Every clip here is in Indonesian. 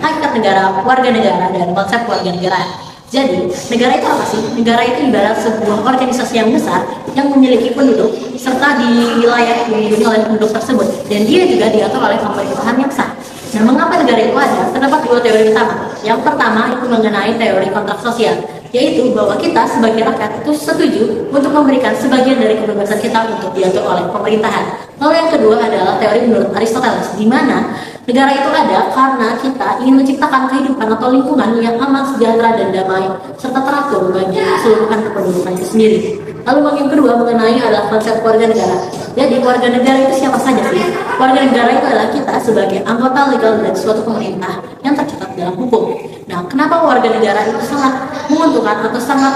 hakikat negara, warga negara, dan konsep warga negara. Jadi, negara itu apa sih? Negara itu ibarat sebuah organisasi yang besar yang memiliki penduduk serta di wilayah dilindungi oleh penduduk tersebut, dan dia juga diatur oleh pemerintahan yang sah. Nah, mengapa negara itu ada? Terdapat dua teori utama. Yang pertama itu mengenai teori kontrak sosial, yaitu bahwa kita sebagai rakyat itu setuju untuk memberikan sebagian dari kebebasan kita untuk diatur oleh pemerintahan. Lalu yang kedua adalah teori menurut Aristoteles, di mana negara itu ada karena kita ingin menciptakan kehidupan atau lingkungan yang aman, sejahtera, dan damai, serta teratur bagi keseluruhan kependudukan itu sendiri. Lalu yang kedua mengenai adalah konsep warga negara. Jadi warga negara itu siapa saja sih? Warga negara itu adalah kita sebagai anggota legal dari suatu pemerintah yang tercatat dalam hukum. Nah, kenapa warga negara itu sangat menguntungkan atau sangat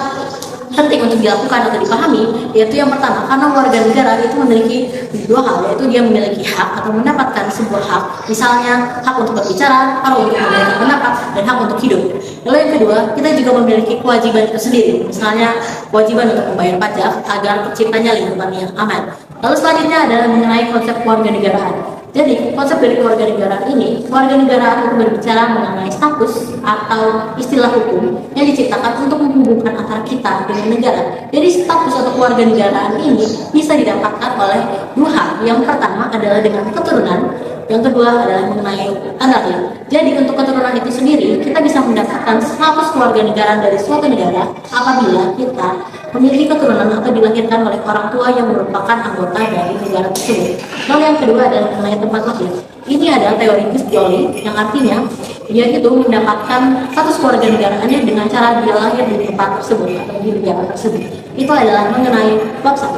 penting untuk dilakukan atau dipahami? Yaitu yang pertama, karena warga negara itu memiliki dua hal, yaitu dia memiliki hak atau mendapatkan sebuah hak, misalnya hak untuk berbicara, hak untuk memiliki pendapat, dan hak untuk hidup. Lalu yang kedua, kita juga memiliki kewajiban itu sendiri, misalnya kewajiban untuk membayar pajak agar terciptanya lingkungan yang aman. Lalu selanjutnya adalah mengenai konsep warga negaraan. Jadi, konsep dari kewarganegaraan ini, warga negara itu berbicara mengenai status atau istilah hukum yang diciptakan untuk menghubungkan antara kita dengan negara. Jadi, status atau kewarganegaraan ini bisa didapatkan oleh dua hal. Yang pertama adalah dengan keturunan, yang kedua adalah mengenai anak. Jadi, untuk keturunan itu sendiri, kita bisa mendapatkan status kewarganegaraan dari suatu negara apabila kita memiliki keturunan atau dilahirkan oleh orang tua yang merupakan anggota dari negara tersebut. Lalu yang kedua adalah mengenai tempat lahir. Ini adalah teori Gisjoli yang artinya dia itu mendapatkan status kewarganegaraannya dengan cara dia lahir di tempat tersebut atau di negara tersebut. Itu adalah mengenai bab 1.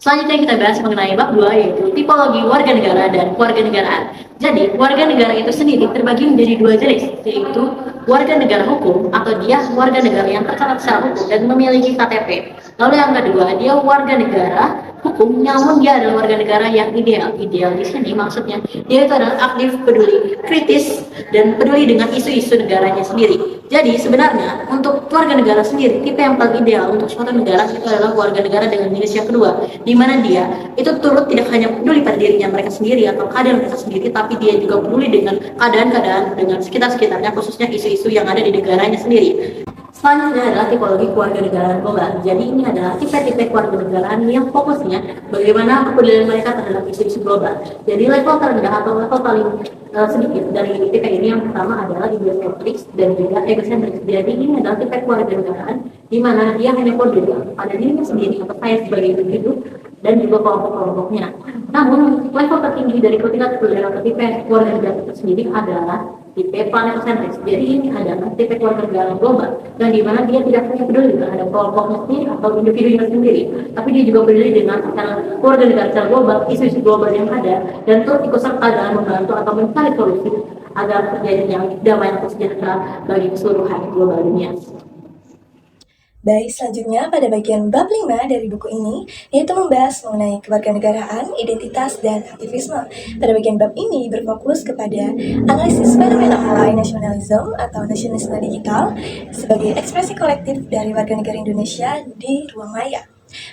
Selanjutnya kita bahas mengenai bab 2, yaitu tipologi warga negara dan kewarganegaraan. Jadi, warga negara itu sendiri terbagi menjadi dua jenis, yaitu warga negara hukum atau dia warga negara yang tercatat secara hukum dan memiliki KTP. Lalu yang kedua, dia warga negara hukum namun dia adalah warga negara yang ideal. Ideal di sini maksudnya dia itu adalah aktif, peduli, kritis, dan peduli dengan isu-isu negaranya sendiri. Jadi sebenarnya untuk warga negara sendiri, tipe yang paling ideal untuk suatu negara itu adalah warga negara dengan jenis yang kedua, di mana dia itu turut tidak hanya peduli pada dirinya mereka sendiri atau keadaan mereka sendiri, tapi dia juga peduli dengan keadaan-keadaan dengan sekitar-sekitarnya, khususnya isu-isu yang ada di negaranya sendiri. Selanjutnya adalah tipologi kewarganegaraan global. Jadi ini adalah tipe-tipe kewarganegaraan yang fokusnya bagaimana kepedulian mereka terhadap isu-isu global. Jadi level terendah atau level paling sedikit dari tipe ini yang pertama adalah ideocentris dan juga egocentris. Jadi ini adalah tipe kewarganegaraan di mana dia hanya peduli pada dirinya sendiri atau saya sebagai individu dan juga kelompok-kelompoknya. Namun level tertinggi dari ketiga kepedulian atau tipe kewarganegaraan itu sendiri adalah tipe planetocentris. Jadi ini adalah tipe kewarganegaraan global dan di mana dia tidak hanya peduli terhadap kelompoknya sendiri atau individunya sendiri, tapi dia juga peduli dengan keluarga negara secara global, isu-isu global yang ada, dan turut ikut serta dalam membantu atau mencari solusi agar terjadinya damai dan sejahtera bagi keseluruhan global dunia. Baik, selanjutnya pada bagian bab 5 dari buku ini, yaitu membahas mengenai kewarganegaraan, identitas, dan aktivisme. Pada bagian bab ini berfokus kepada analisis fenomena multinationalism atau nasionalisme digital sebagai ekspresi kolektif dari warga negara Indonesia di ruang maya.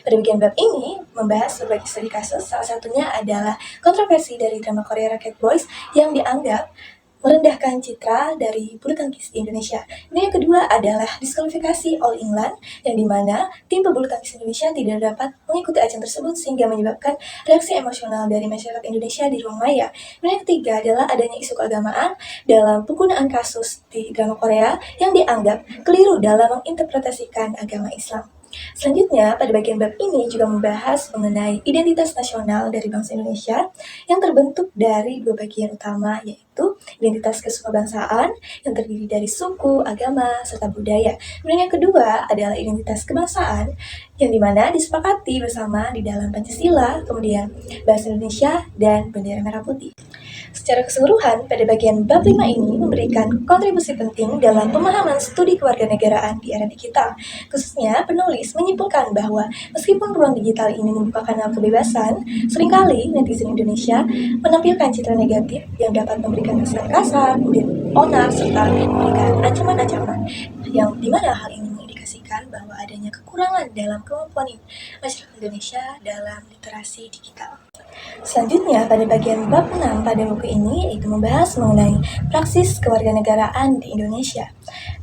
Pada bagian bab ini membahas berbagai studi kasus, salah satunya adalah kontroversi dari drama Korea Rocket Boys yang dianggap merendahkan citra dari bulu tangkis di Indonesia. Dan yang kedua adalah diskualifikasi All England, yang dimana tim pebulu tangkis Indonesia tidak dapat mengikuti ajang tersebut sehingga menyebabkan reaksi emosional dari masyarakat Indonesia di ruang maya. Dan yang ketiga adalah adanya isu keagamaan dalam penggunaan kasus di drama Korea yang dianggap keliru dalam menginterpretasikan agama Islam. Selanjutnya, pada bagian bab ini juga membahas mengenai identitas nasional dari bangsa Indonesia yang terbentuk dari dua bagian utama, yaitu identitas kesukabangsaan yang terdiri dari suku, agama, serta budaya. Dan yang kedua adalah identitas kebangsaan yang dimana disepakati bersama di dalam Pancasila, kemudian bahasa Indonesia, dan bendera merah putih. Secara keseluruhan, pada bagian bab 5 ini memberikan kontribusi penting dalam pemahaman studi kewarganegaraan di era digital. Khususnya, penulis menyimpulkan bahwa meskipun ruang digital ini membuka kanal kebebasan, seringkali netizen Indonesia menampilkan citra negatif yang dapat memberikan kesan kasar, kemudian onar, serta memberikan ancaman-ancaman yang dimana hal ini mengindikasikan bahwa adanya kekurangan dalam kemampuan masyarakat Indonesia dalam literasi digital. Selanjutnya, pada bagian bab 6 pada buku ini, yaitu membahas mengenai praksis kewarganegaraan di Indonesia.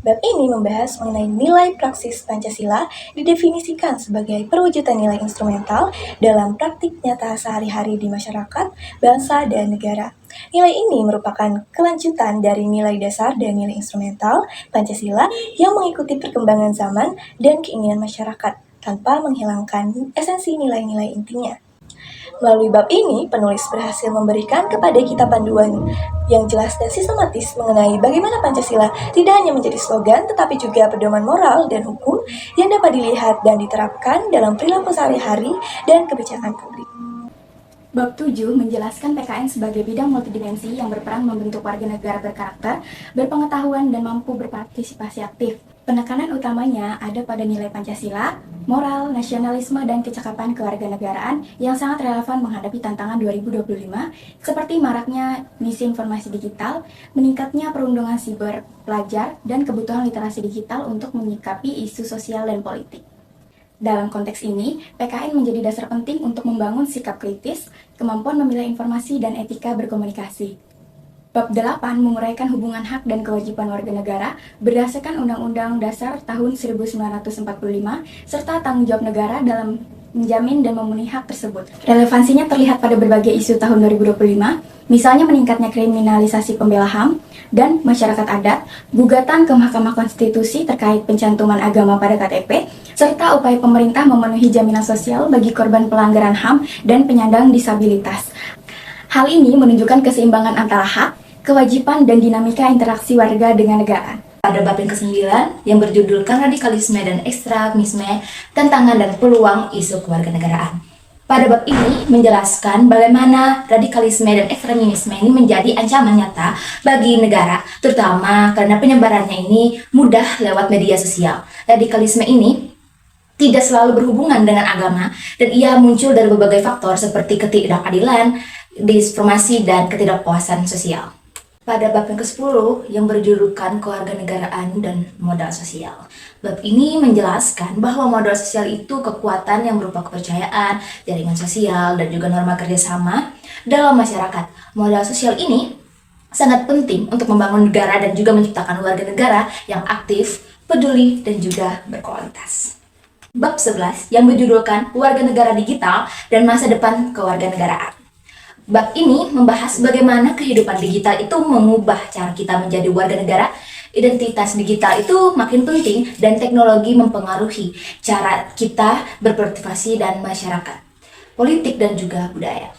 Bab ini membahas mengenai nilai praksis Pancasila didefinisikan sebagai perwujudan nilai instrumental dalam praktik nyata sehari-hari di masyarakat, bangsa, dan negara. Nilai ini merupakan kelanjutan dari nilai dasar dan nilai instrumental Pancasila yang mengikuti perkembangan zaman dan keinginan masyarakat tanpa menghilangkan esensi nilai-nilai intinya. Melalui bab ini, penulis berhasil memberikan kepada kita panduan yang jelas dan sistematis mengenai bagaimana Pancasila tidak hanya menjadi slogan, tetapi juga pedoman moral dan hukum yang dapat dilihat dan diterapkan dalam perilaku sehari-hari dan kebijakan publik. Bab 7 menjelaskan PKN sebagai bidang multidimensi yang berperan membentuk warga negara berkarakter, berpengetahuan, dan mampu berpartisipasi aktif. Penekanan utamanya ada pada nilai Pancasila, moral, nasionalisme, dan kecakapan kewarganegaraan yang sangat relevan menghadapi tantangan 2025, seperti maraknya misinformasi digital, meningkatnya perundungan siber pelajar, dan kebutuhan literasi digital untuk menyikapi isu sosial dan politik. Dalam konteks ini, PKN menjadi dasar penting untuk membangun sikap kritis, kemampuan memilah informasi, dan etika berkomunikasi. Bab 8 menguraikan hubungan hak dan kewajiban warga negara berdasarkan Undang-Undang Dasar tahun 1945 serta tanggung jawab negara dalam menjamin dan memenuhi hak tersebut. Relevansinya terlihat pada berbagai isu tahun 2025, misalnya meningkatnya kriminalisasi pembela HAM dan masyarakat adat, gugatan ke Mahkamah Konstitusi terkait pencantuman agama pada KTP, serta upaya pemerintah memenuhi jaminan sosial bagi korban pelanggaran HAM dan penyandang disabilitas. Hal ini menunjukkan keseimbangan antara hak, kewajiban, dan dinamika interaksi warga dengan negara. Pada bab yang ke-9 yang berjudulkan radikalisme dan ekstremisme, tantangan dan peluang isu kewarganegaraan. Pada bab ini menjelaskan bagaimana radikalisme dan ekstremisme ini menjadi ancaman nyata bagi negara, terutama karena penyebarannya ini mudah lewat media sosial. Radikalisme ini tidak selalu berhubungan dengan agama dan ia muncul dari berbagai faktor seperti ketidakadilan, disinformasi, dan ketidakpuasan sosial. Pada bab yang ke-10 yang berjudulkan kewarganegaraan dan modal sosial. Bab ini menjelaskan bahwa modal sosial itu kekuatan yang berupa kepercayaan, jaringan sosial, dan juga norma kerjasama dalam masyarakat. Modal sosial ini sangat penting untuk membangun negara dan juga menciptakan warga negara yang aktif, peduli, dan juga berkualitas. Bab 11 yang berjudulkan warga negara digital dan masa depan kewarganegaraan. Bab ini membahas bagaimana kehidupan digital itu mengubah cara kita menjadi warga negara. Identitas digital itu makin penting dan teknologi mempengaruhi cara kita berpartisipasi dan masyarakat, politik, dan juga budaya.